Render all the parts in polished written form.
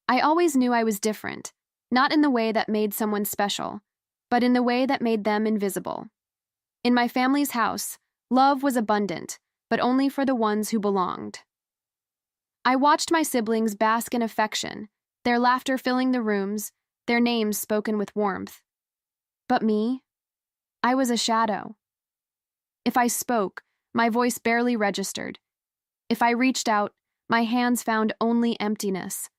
I always knew I was different, not in the way that made someone special, but in the way that made them invisible. In my family's house, love was abundant, but only for the ones who belonged. I watched my siblings bask in affection, their laughter filling the rooms, their names spoken with warmth. But me? I was a shadow. If I spoke, my voice barely registered. If I reached out, my hands found only emptiness.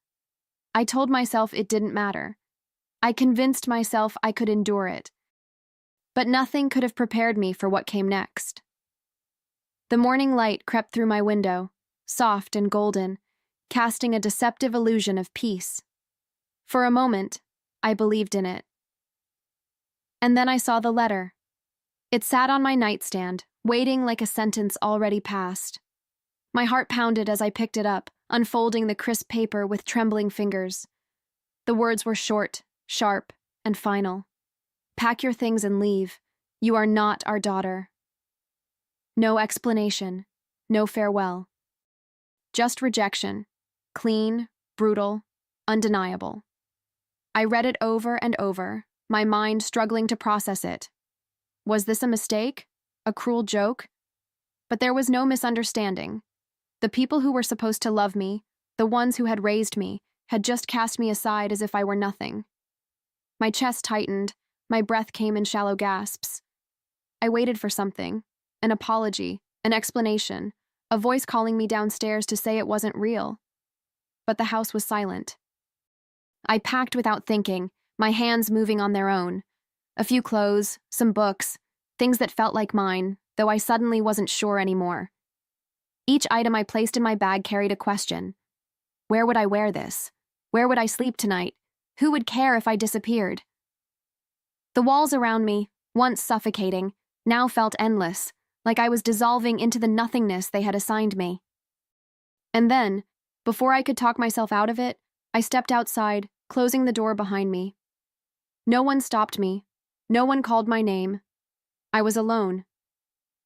I told myself it didn't matter. I convinced myself I could endure it. But nothing could have prepared me for what came next. The morning light crept through my window, soft and golden, casting a deceptive illusion of peace. For a moment, I believed in it. And then I saw the letter. It sat on my nightstand, waiting like a sentence already passed. My heart pounded as I picked it up, unfolding the crisp paper with trembling fingers. The words were short, sharp, and final. Pack your things and leave. You are not our daughter. No explanation, no farewell. Just rejection, clean, brutal, undeniable. I read it over and over, my mind struggling to process it. Was this a mistake? A cruel joke? But there was no misunderstanding. The people who were supposed to love me, the ones who had raised me, had just cast me aside as if I were nothing. My chest tightened, my breath came in shallow gasps. I waited for something, an apology, an explanation, a voice calling me downstairs to say it wasn't real. But the house was silent. I packed without thinking, my hands moving on their own. A few clothes, some books, things that felt like mine, though I suddenly wasn't sure anymore. Each item I placed in my bag carried a question. Where would I wear this? Where would I sleep tonight? Who would care if I disappeared? The walls around me, once suffocating, now felt endless, like I was dissolving into the nothingness they had assigned me. And then, before I could talk myself out of it, I stepped outside, closing the door behind me. No one stopped me. No one called my name. I was alone.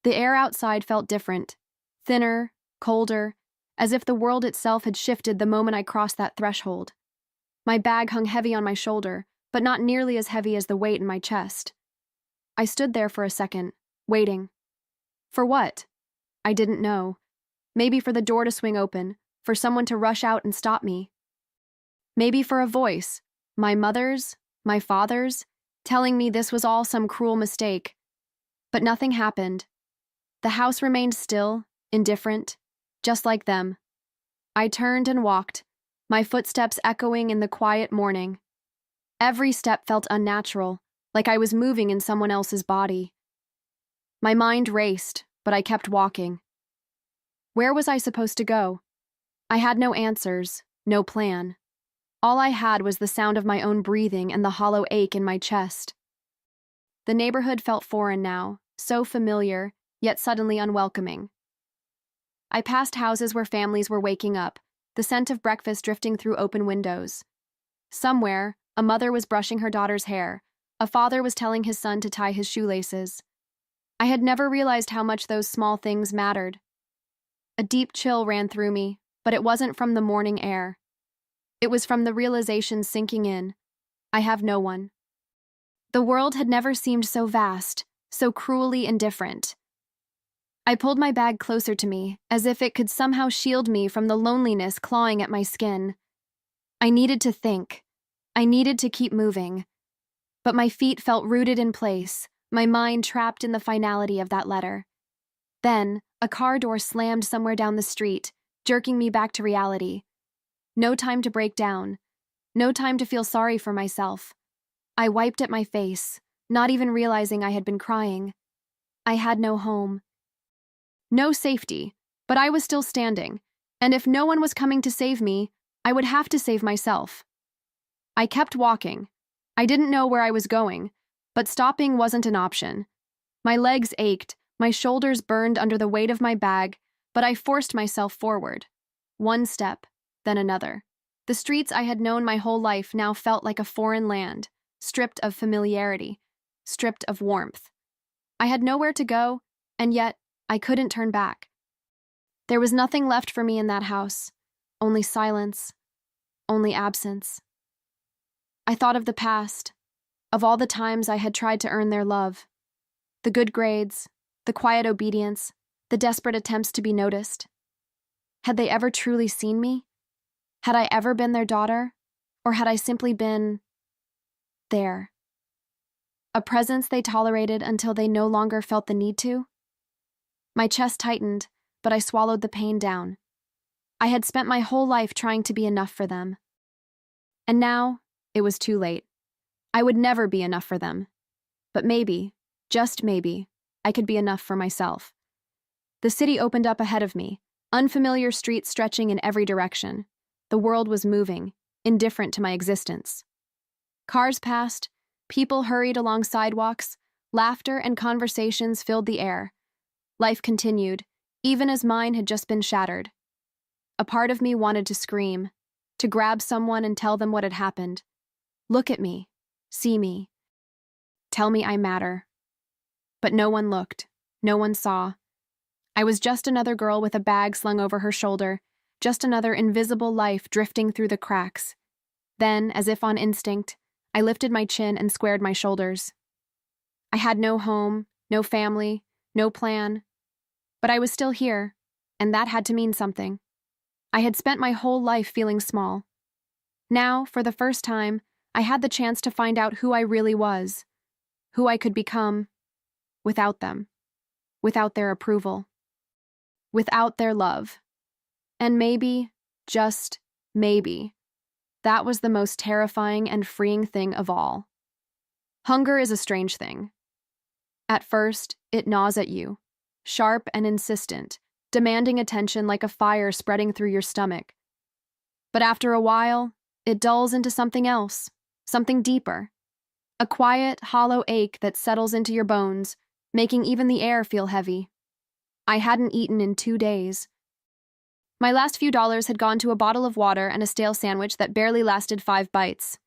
The air outside felt different, thinner, colder, as if the world itself had shifted the moment I crossed that threshold. My bag hung heavy on my shoulder, but not nearly as heavy as the weight in my chest. I stood there for a second, waiting. For what? I didn't know. Maybe for the door to swing open, for someone to rush out and stop me. Maybe for a voice, my mother's, my father's, telling me this was all some cruel mistake. But nothing happened. The house remained still, indifferent, just like them. I turned and walked, my footsteps echoing in the quiet morning. Every step felt unnatural, like I was moving in someone else's body. My mind raced, but I kept walking. Where was I supposed to go? I had no answers, no plan. All I had was the sound of my own breathing and the hollow ache in my chest. The neighborhood felt foreign now, so familiar, yet suddenly unwelcoming. I passed houses where families were waking up, the scent of breakfast drifting through open windows. Somewhere, a mother was brushing her daughter's hair, a father was telling his son to tie his shoelaces. I had never realized how much those small things mattered. A deep chill ran through me, but it wasn't from the morning air. It was from the realization sinking in. I have no one. The world had never seemed so vast, so cruelly indifferent. I pulled my bag closer to me, as if it could somehow shield me from the loneliness clawing at my skin. I needed to think. I needed to keep moving. But my feet felt rooted in place, my mind trapped in the finality of that letter. Then, a car door slammed somewhere down the street, jerking me back to reality. No time to break down. No time to feel sorry for myself. I wiped at my face, not even realizing I had been crying. I had no home. No safety, but I was still standing, and if no one was coming to save me, I would have to save myself. I kept walking. I didn't know where I was going, but stopping wasn't an option. My legs ached, my shoulders burned under the weight of my bag, but I forced myself forward. One step, then another. The streets I had known my whole life now felt like a foreign land, stripped of familiarity, stripped of warmth. I had nowhere to go, and yet I couldn't turn back. There was nothing left for me in that house, only silence, only absence. I thought of the past, of all the times I had tried to earn their love. The good grades, the quiet obedience, the desperate attempts to be noticed. Had they ever truly seen me? Had I ever been their daughter? Or had I simply been there? A presence they tolerated until they no longer felt the need to? My chest tightened, but I swallowed the pain down. I had spent my whole life trying to be enough for them. And now, it was too late. I would never be enough for them. But maybe, just maybe, I could be enough for myself. The city opened up ahead of me, unfamiliar streets stretching in every direction. The world was moving, indifferent to my existence. Cars passed, people hurried along sidewalks, laughter and conversations filled the air. Life continued, even as mine had just been shattered. A part of me wanted to scream, to grab someone and tell them what had happened. Look at me, see me, tell me I matter. But no one looked, no one saw. I was just another girl with a bag slung over her shoulder, just another invisible life drifting through the cracks. Then, as if on instinct, I lifted my chin and squared my shoulders. I had no home, no family, no plan. But I was still here, and that had to mean something. I had spent my whole life feeling small. Now, for the first time, I had the chance to find out who I really was, who I could become, without them, without their approval, without their love. And maybe, just maybe, that was the most terrifying and freeing thing of all. Hunger is a strange thing. At first, it gnaws at you, sharp and insistent, demanding attention like a fire spreading through your stomach. But after a while, it dulls into something else, something deeper. A quiet, hollow ache that settles into your bones, making even the air feel heavy. I hadn't eaten in 2 days. My last few dollars had gone to a bottle of water and a stale sandwich that barely lasted 5 bites.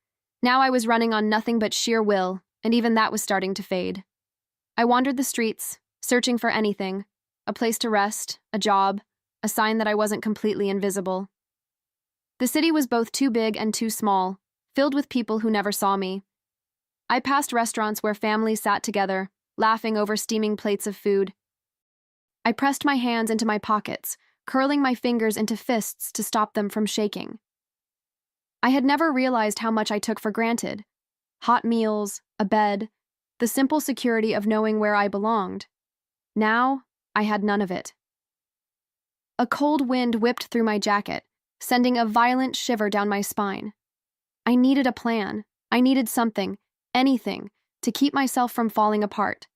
Now I was running on nothing but sheer will, and even that was starting to fade. I wandered the streets, searching for anything, a place to rest, a job, a sign that I wasn't completely invisible. The city was both too big and too small, filled with people who never saw me. I passed restaurants where families sat together, laughing over steaming plates of food. I pressed my hands into my pockets, curling my fingers into fists to stop them from shaking. I had never realized how much I took for granted. Hot meals, a bed, the simple security of knowing where I belonged. Now, I had none of it. A cold wind whipped through my jacket, sending a violent shiver down my spine. I needed a plan. I needed something, anything, to keep myself from falling apart.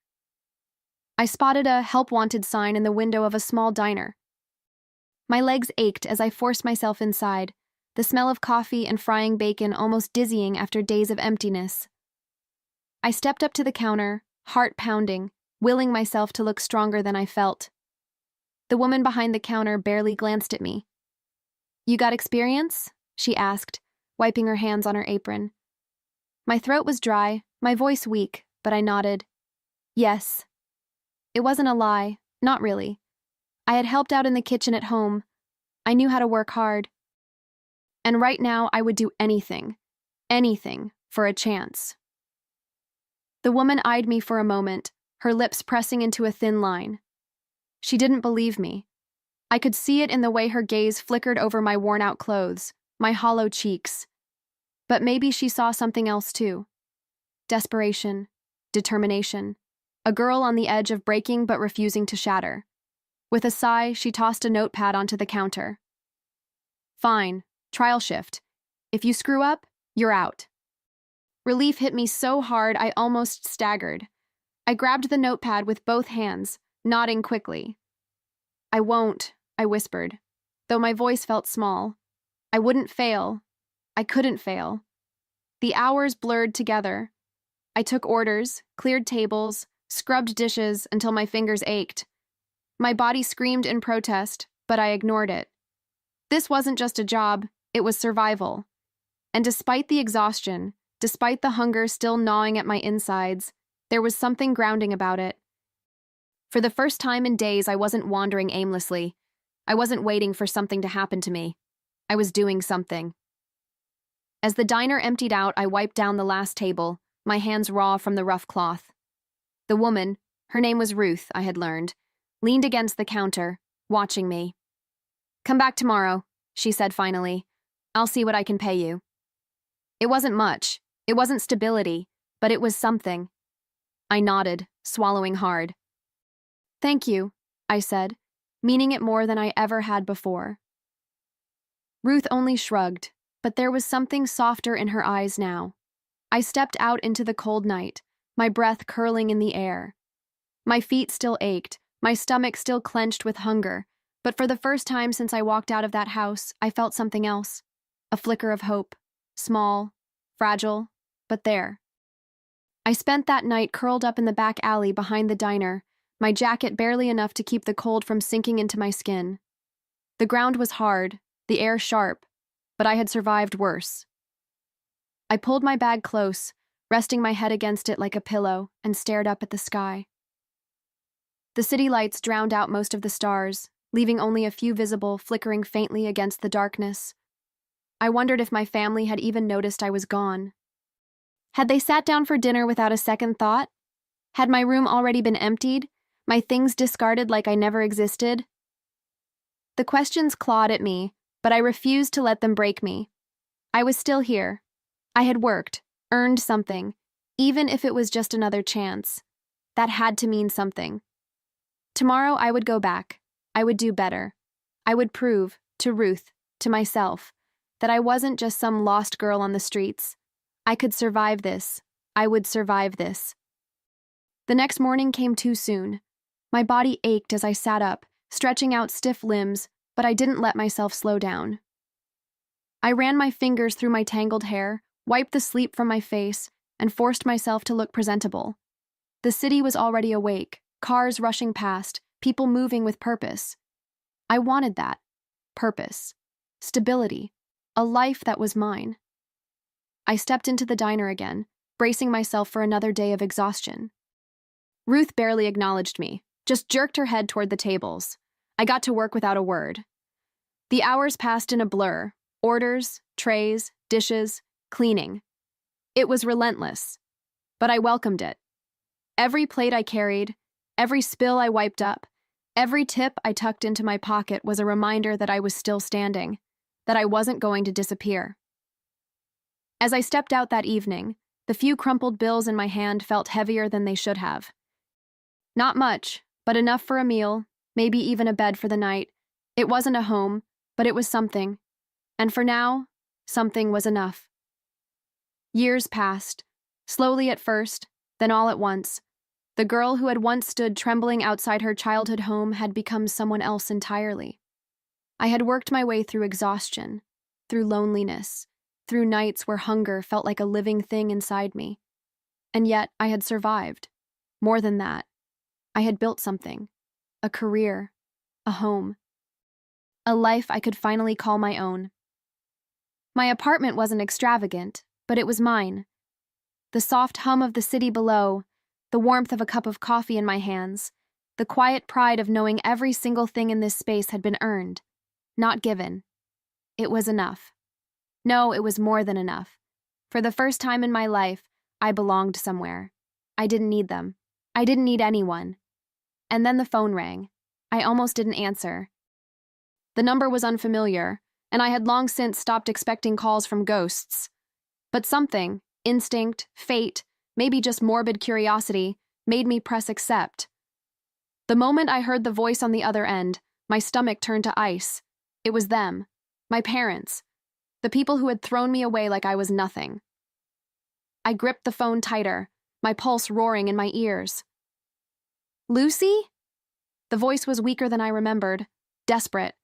I spotted a help wanted sign in the window of a small diner. My legs ached as I forced myself inside, the smell of coffee and frying bacon almost dizzying after days of emptiness. I stepped up to the counter, heart pounding, willing myself to look stronger than I felt. The woman behind the counter barely glanced at me. "You got experience?" she asked, wiping her hands on her apron. My throat was dry, my voice weak, but I nodded. Yes. It wasn't a lie, not really. I had helped out in the kitchen at home. I knew how to work hard. And right now I would do anything for a chance. The woman eyed me for a moment, her lips pressing into a thin line. She didn't believe me. I could see it in the way her gaze flickered over my worn-out clothes, my hollow cheeks. But maybe she saw something else too. Desperation, determination, a girl on the edge of breaking but refusing to shatter. With a sigh, she tossed a notepad onto the counter. "Fine, trial shift. If you screw up, you're out." Relief hit me so hard I almost staggered. I grabbed the notepad with both hands, nodding quickly. "I won't," I whispered, though my voice felt small. I wouldn't fail. I couldn't fail. The hours blurred together. I took orders, cleared tables, scrubbed dishes until my fingers ached. My body screamed in protest, but I ignored it. This wasn't just a job, it was survival. And despite the exhaustion, despite the hunger still gnawing at my insides, there was something grounding about it. For the first time in days, I wasn't wandering aimlessly. I wasn't waiting for something to happen to me. I was doing something. As the diner emptied out, I wiped down the last table, my hands raw from the rough cloth. The woman, her name was Ruth, I had learned, leaned against the counter, watching me. "Come back tomorrow," she said finally. "I'll see what I can pay you." It wasn't much. It wasn't stability, but it was something. I nodded, swallowing hard. "Thank you," I said, meaning it more than I ever had before. Ruth only shrugged, but there was something softer in her eyes now. I stepped out into the cold night, my breath curling in the air. My feet still ached, my stomach still clenched with hunger, but for the first time since I walked out of that house, I felt something else. A flicker of hope. Small, fragile, but there. I spent that night curled up in the back alley behind the diner, my jacket barely enough to keep the cold from sinking into my skin. The ground was hard, the air sharp, but I had survived worse. I pulled my bag close, resting my head against it like a pillow, and stared up at the sky. The city lights drowned out most of the stars, leaving only a few visible, flickering faintly against the darkness. I wondered if my family had even noticed I was gone. Had they sat down for dinner without a second thought? Had my room already been emptied, my things discarded like I never existed? The questions clawed at me, but I refused to let them break me. I was still here. I had worked, earned something, even if it was just another chance. That had to mean something. Tomorrow I would go back. I would do better. I would prove, to Ruth, to myself, that I wasn't just some lost girl on the streets. I could survive this. I would survive this. The next morning came too soon. My body ached as I sat up, stretching out stiff limbs, but I didn't let myself slow down. I ran my fingers through my tangled hair, wiped the sleep from my face, and forced myself to look presentable. The city was already awake, cars rushing past, people moving with purpose. I wanted that. Purpose. Stability. A life that was mine. I stepped into the diner again, bracing myself for another day of exhaustion. Ruth barely acknowledged me, just jerked her head toward the tables. I got to work without a word. The hours passed in a blur. Orders, trays, dishes, cleaning. It was relentless, but I welcomed it. Every plate I carried, every spill I wiped up, every tip I tucked into my pocket was a reminder that I was still standing, that I wasn't going to disappear. As I stepped out that evening, the few crumpled bills in my hand felt heavier than they should have. Not much, but enough for a meal, maybe even a bed for the night. It wasn't a home, but it was something. And for now, something was enough. Years passed, slowly at first, then all at once. The girl who had once stood trembling outside her childhood home had become someone else entirely. I had worked my way through exhaustion, through loneliness, through nights where hunger felt like a living thing inside me. And yet I had survived. More than that, I had built something. A career, a home. A life I could finally call my own. My apartment wasn't extravagant, but it was mine. The soft hum of the city below, the warmth of a cup of coffee in my hands, the quiet pride of knowing every single thing in this space had been earned, not given. It was enough. No, it was more than enough. For the first time in my life, I belonged somewhere. I didn't need them. I didn't need anyone. And then the phone rang. I almost didn't answer. The number was unfamiliar, and I had long since stopped expecting calls from ghosts. But something, instinct, fate, maybe just morbid curiosity, made me press accept. The moment I heard the voice on the other end, my stomach turned to ice. It was them, my parents, the people who had thrown me away like I was nothing. I gripped the phone tighter, my pulse roaring in my ears. "Lucy?" The voice was weaker than I remembered, desperate.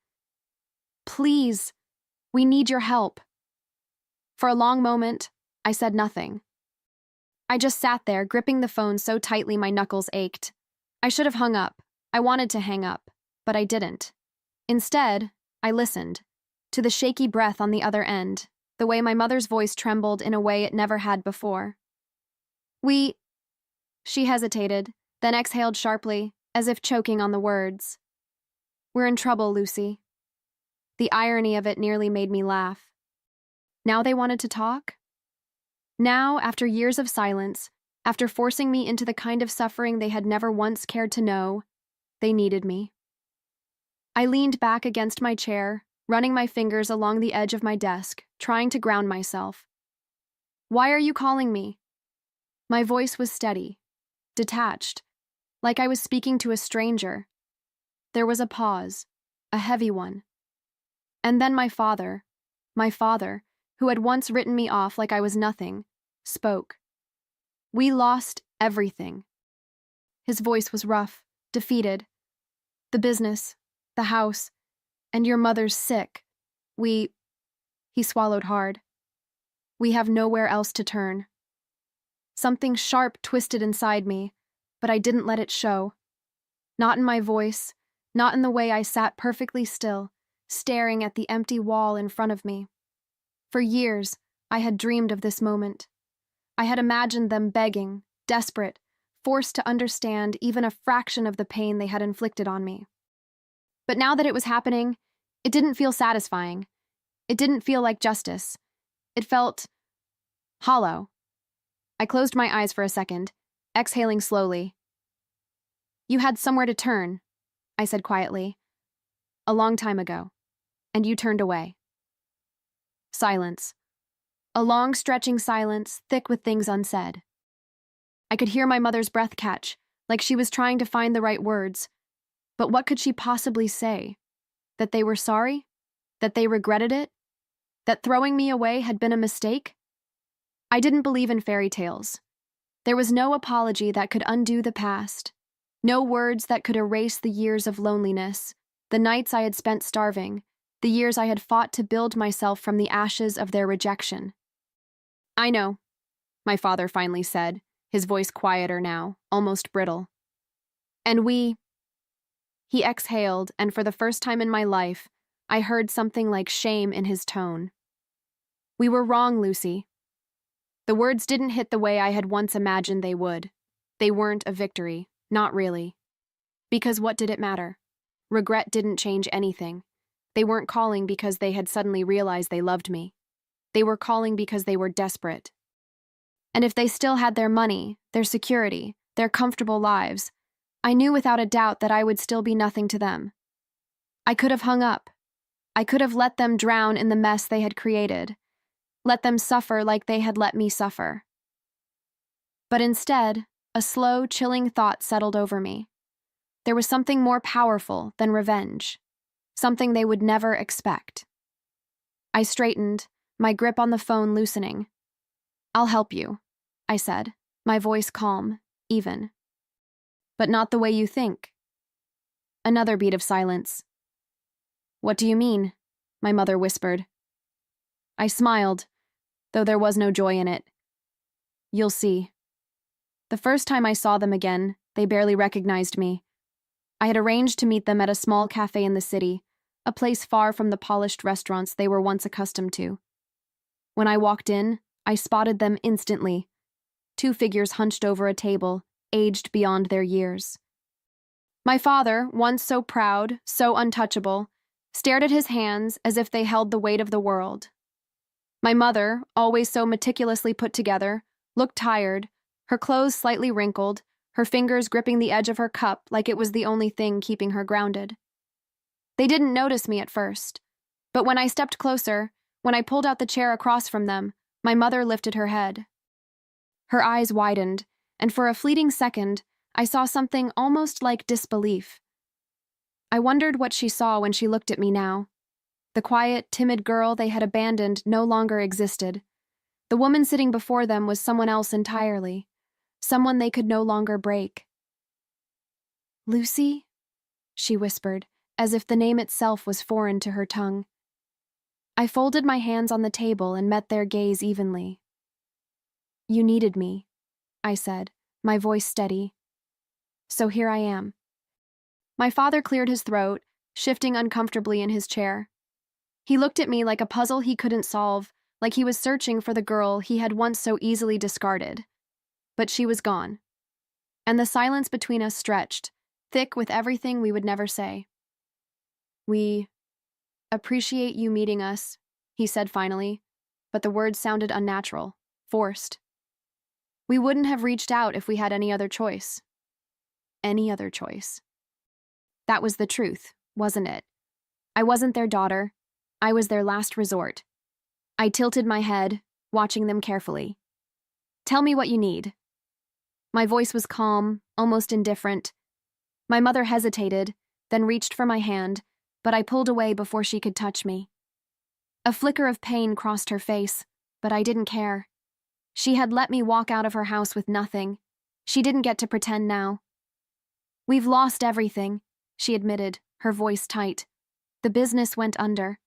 "Please, we need your help." For a long moment, I said nothing. I just sat there, gripping the phone so tightly my knuckles ached. I should have hung up. I wanted to hang up, but I didn't. Instead, I listened, to the shaky breath on the other end, the way my mother's voice trembled in a way it never had before. She hesitated, then exhaled sharply, as if choking on the words. "We're in trouble, Lucy." The irony of it nearly made me laugh. Now they wanted to talk? Now, after years of silence, after forcing me into the kind of suffering they had never once cared to know, they needed me. I leaned back against my chair, running my fingers along the edge of my desk, trying to ground myself. "Why are you calling me?" My voice was steady, detached, like I was speaking to a stranger. There was a pause, a heavy one. And then my father, who had once written me off like I was nothing, spoke. "We lost everything." His voice was rough, defeated. "The business, the house, and your mother's sick. He swallowed hard. "We have nowhere else to turn." Something sharp twisted inside me, but I didn't let it show. Not in my voice, not in the way I sat perfectly still, staring at the empty wall in front of me. For years, I had dreamed of this moment. I had imagined them begging, desperate, forced to understand even a fraction of the pain they had inflicted on me. But now that it was happening, it didn't feel satisfying. It didn't feel like justice. It felt hollow. I closed my eyes for a second, exhaling slowly. "You had somewhere to turn," I said quietly. "A long time ago. And you turned away." Silence. A long, stretching silence, thick with things unsaid. I could hear my mother's breath catch, like she was trying to find the right words. But what could she possibly say? That they were sorry? That they regretted it? That throwing me away had been a mistake? I didn't believe in fairy tales. There was no apology that could undo the past. No words that could erase the years of loneliness, the nights I had spent starving, the years I had fought to build myself from the ashes of their rejection. "I know," my father finally said, his voice quieter now, almost brittle. "And He exhaled, and for the first time in my life, I heard something like shame in his tone. "We were wrong, Lucy." The words didn't hit the way I had once imagined they would. They weren't a victory, not really. Because what did it matter? Regret didn't change anything. They weren't calling because they had suddenly realized they loved me. They were calling because they were desperate. And if they still had their money, their security, their comfortable lives, I knew without a doubt that I would still be nothing to them. I could have hung up. I could have let them drown in the mess they had created, let them suffer like they had let me suffer. But instead, a slow, chilling thought settled over me. There was something more powerful than revenge, something they would never expect. I straightened, my grip on the phone loosening. "I'll help you," I said, my voice calm, even. "But not the way you think." Another beat of silence. "What do you mean?" my mother whispered. I smiled, though there was no joy in it. "You'll see." The first time I saw them again, they barely recognized me. I had arranged to meet them at a small cafe in the city, a place far from the polished restaurants they were once accustomed to. When I walked in, I spotted them instantly. Two figures hunched over a table, aged beyond their years. My father, once so proud, so untouchable, stared at his hands as if they held the weight of the world. My mother, always so meticulously put together, looked tired, her clothes slightly wrinkled, her fingers gripping the edge of her cup like it was the only thing keeping her grounded. They didn't notice me at first, but when I stepped closer, when I pulled out the chair across from them, my mother lifted her head. Her eyes widened, and for a fleeting second, I saw something almost like disbelief. I wondered what she saw when she looked at me now. The quiet, timid girl they had abandoned no longer existed. The woman sitting before them was someone else entirely, someone they could no longer break. "Lucy?" she whispered, as if the name itself was foreign to her tongue. I folded my hands on the table and met their gaze evenly. "You needed me," I said, my voice steady. "So here I am." My father cleared his throat, shifting uncomfortably in his chair. He looked at me like a puzzle he couldn't solve, like he was searching for the girl he had once so easily discarded. But she was gone. And the silence between us stretched, thick with everything we would never say. "We appreciate you meeting us," he said finally, but the words sounded unnatural, forced. We wouldn't have reached out if we had any other choice. Any other choice. That was the truth, wasn't it? I wasn't their daughter. I was their last resort. I tilted my head, watching them carefully. Tell me what you need. My voice was calm, almost indifferent. My mother hesitated, then reached for my hand, but I pulled away before she could touch me. A flicker of pain crossed her face, but I didn't care. She had let me walk out of her house with nothing. She didn't get to pretend now. We've lost everything, she admitted, her voice tight. The business went under.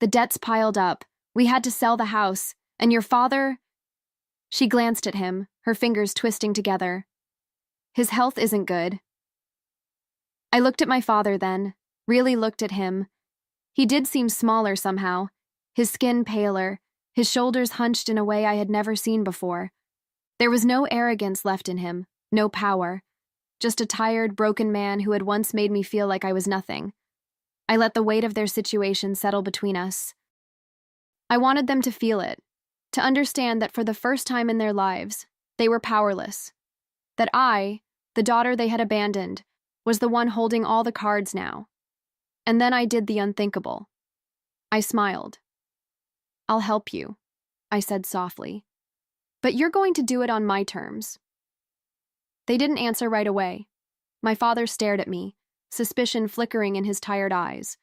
The debts piled up. We had to sell the house, and your father... She glanced at him, her fingers twisting together. His health isn't good. I looked at my father then, really looked at him. He did seem smaller somehow, his skin paler, his shoulders hunched in a way I had never seen before. There was no arrogance left in him, no power, just a tired, broken man who had once made me feel like I was nothing. I let the weight of their situation settle between us. I wanted them to feel it, to understand that for the first time in their lives, they were powerless. That I, the daughter they had abandoned, was the one holding all the cards now. And then I did the unthinkable. I smiled. I'll help you, I said softly. But you're going to do it on my terms. They didn't answer right away. My father stared at me, suspicion flickering in his tired eyes.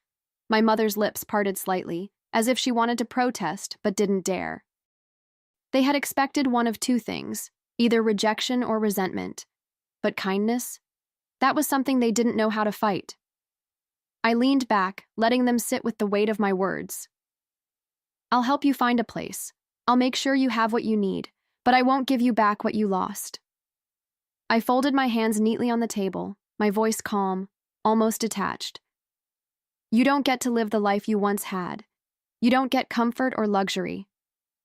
My mother's lips parted slightly, as if she wanted to protest but didn't dare. They had expected one of two things, either rejection or resentment. But kindness? That was something they didn't know how to fight. I leaned back, letting them sit with the weight of my words. I'll help you find a place. I'll make sure you have what you need, but I won't give you back what you lost. I folded my hands neatly on the table, my voice calm, almost detached. You don't get to live the life you once had. You don't get comfort or luxury.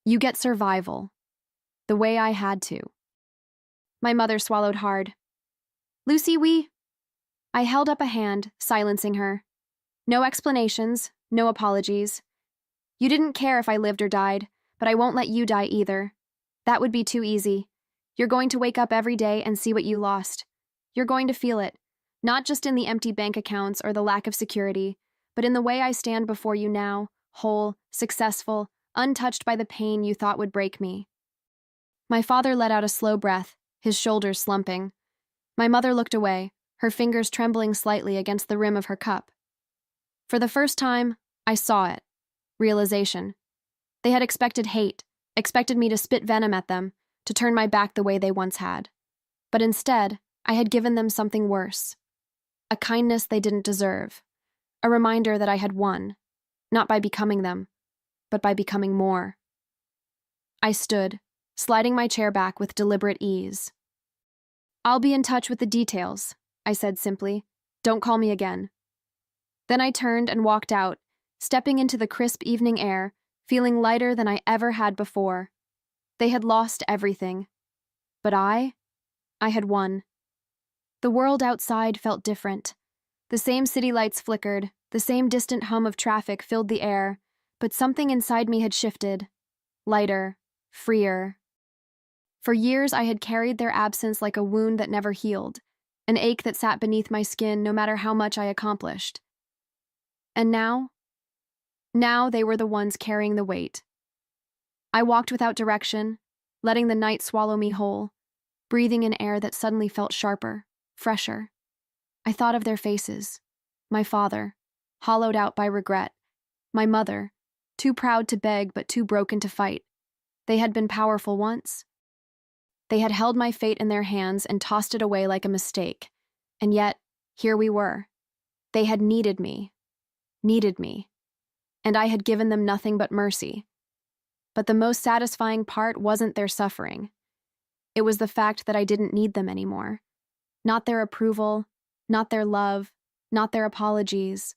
You get survival. The way I had to. My mother swallowed hard. Lucy, I held up a hand, silencing her. No explanations, no apologies. You didn't care if I lived or died, but I won't let you die either. That would be too easy. You're going to wake up every day and see what you lost. You're going to feel it, not just in the empty bank accounts or the lack of security, but in the way I stand before you now, whole, successful, untouched by the pain you thought would break me. My father let out a slow breath, his shoulders slumping. My mother looked away, her fingers trembling slightly against the rim of her cup. For the first time, I saw it. Realization. They had expected hate, expected me to spit venom at them, to turn my back the way they once had. But instead, I had given them something worse. A kindness they didn't deserve. A reminder that I had won, not by becoming them, but by becoming more. I stood, sliding my chair back with deliberate ease. I'll be in touch with the details, I said simply. Don't call me again. Then I turned and walked out, stepping into the crisp evening air, feeling lighter than I ever had before. They had lost everything. But I had won. The world outside felt different. The same city lights flickered, the same distant hum of traffic filled the air, but something inside me had shifted. Lighter, freer. For years I had carried their absence like a wound that never healed, an ache that sat beneath my skin no matter how much I accomplished. And now they were the ones carrying the weight. I walked without direction, letting the night swallow me whole, breathing in air that suddenly felt sharper, fresher. I thought of their faces. My father, hollowed out by regret. My mother, too proud to beg but too broken to fight. They had been powerful once. They had held my fate in their hands and tossed it away like a mistake. And yet, here we were. They had needed me. And I had given them nothing but mercy. But the most satisfying part wasn't their suffering. It was the fact that I didn't need them anymore. Not their approval, not their love, not their apologies.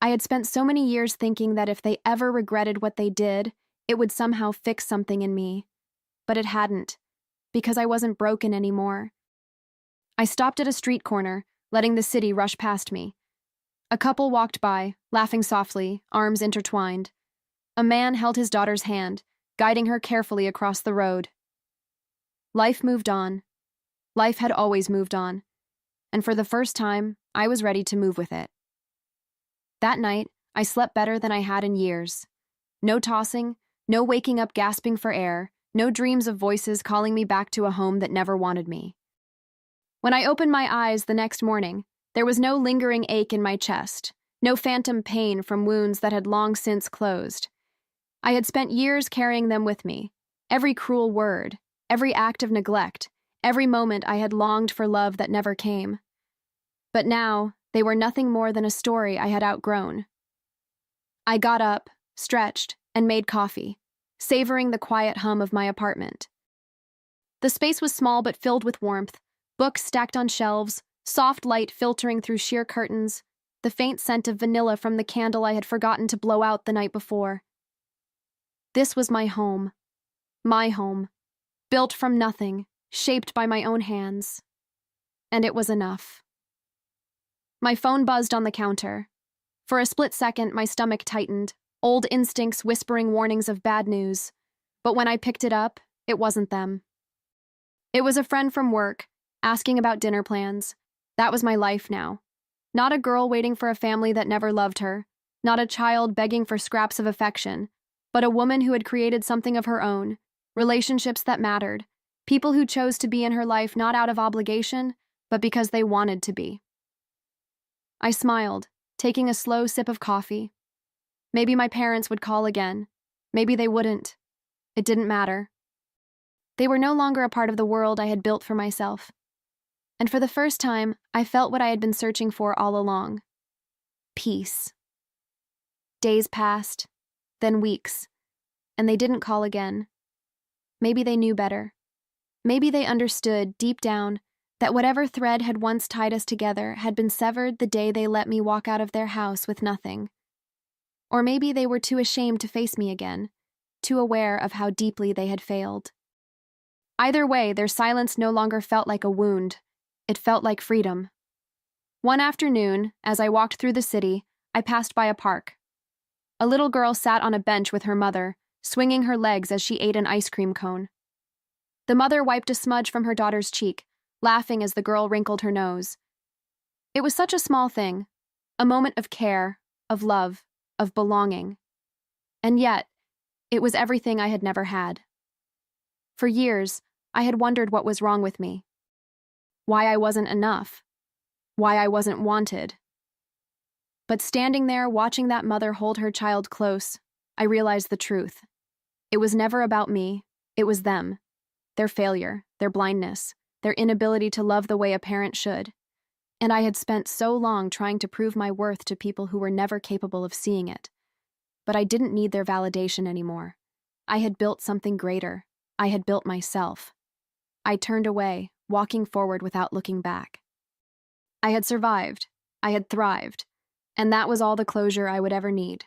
I had spent so many years thinking that if they ever regretted what they did, it would somehow fix something in me. But it hadn't, because I wasn't broken anymore. I stopped at a street corner, letting the city rush past me. A couple walked by, laughing softly, arms intertwined. A man held his daughter's hand, guiding her carefully across the road. Life moved on. Life had always moved on. And for the first time, I was ready to move with it. That night, I slept better than I had in years. No tossing, no waking up gasping for air, no dreams of voices calling me back to a home that never wanted me. When I opened my eyes the next morning, there was no lingering ache in my chest, no phantom pain from wounds that had long since closed. I had spent years carrying them with me, every cruel word, every act of neglect, every moment I had longed for love that never came. But now, they were nothing more than a story I had outgrown. I got up, stretched, and made coffee, savoring the quiet hum of my apartment. The space was small but filled with warmth, books stacked on shelves, soft light filtering through sheer curtains, the faint scent of vanilla from the candle I had forgotten to blow out the night before. This was my home, built from nothing, shaped by my own hands. And it was enough. My phone buzzed on the counter. For a split second, my stomach tightened, old instincts whispering warnings of bad news. But when I picked it up, it wasn't them. It was a friend from work, asking about dinner plans. That was my life now. Not a girl waiting for a family that never loved her, not a child begging for scraps of affection, but a woman who had created something of her own, relationships that mattered, people who chose to be in her life not out of obligation, but because they wanted to be. I smiled, taking a slow sip of coffee. Maybe my parents would call again. Maybe they wouldn't. It didn't matter. They were no longer a part of the world I had built for myself. And for the first time, I felt what I had been searching for all along. Peace. Days passed, then weeks, and they didn't call again. Maybe they knew better. Maybe they understood, deep down, that whatever thread had once tied us together had been severed the day they let me walk out of their house with nothing. Or maybe they were too ashamed to face me again, too aware of how deeply they had failed. Either way, their silence no longer felt like a wound. It felt like freedom. One afternoon, as I walked through the city, I passed by a park. A little girl sat on a bench with her mother, swinging her legs as she ate an ice cream cone. The mother wiped a smudge from her daughter's cheek, laughing as the girl wrinkled her nose. It was such a small thing, a moment of care, of love, of belonging. And yet, it was everything I had never had. For years, I had wondered what was wrong with me. Why I wasn't enough. Why I wasn't wanted. But standing there, watching that mother hold her child close, I realized the truth. It was never about me, it was them. Their failure, their blindness, their inability to love the way a parent should. And I had spent so long trying to prove my worth to people who were never capable of seeing it. But I didn't need their validation anymore. I had built something greater. I had built myself. I turned away, walking forward without looking back. I had survived. I had thrived. And that was all the closure I would ever need.